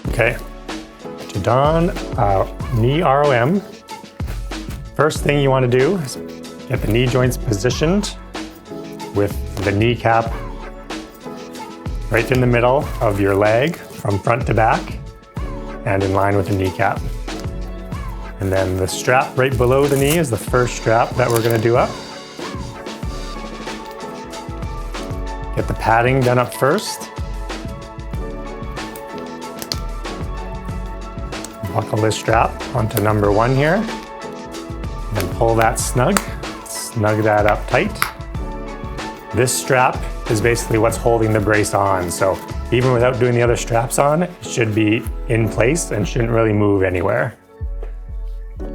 Okay, to don knee ROM, first thing you want to do is get the knee joints positioned with the kneecap right in the middle of your leg from front to back and in line with the kneecap. And then the strap right below the knee is the first strap that we're going to do up. Get the padding done up first. Buckle this strap onto number 1 here, and pull that snug that up tight. This strap is basically what's holding the brace on, so even without doing the other straps on, it should be in place and shouldn't really move anywhere.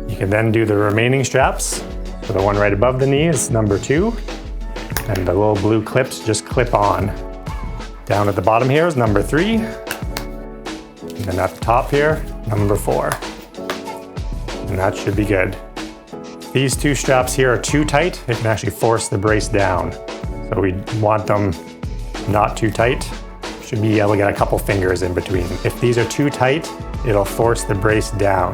You can then do the remaining straps. So the one right above the knee is number 2, and the little blue clips just clip on. Down at the bottom here is number 3, and then at the top here, number 4. And that should be good. These 2 straps here are too tight, it can actually force the brace down. So we want them not too tight. Should be able to get a couple fingers in between. If these are too tight, it'll force the brace down.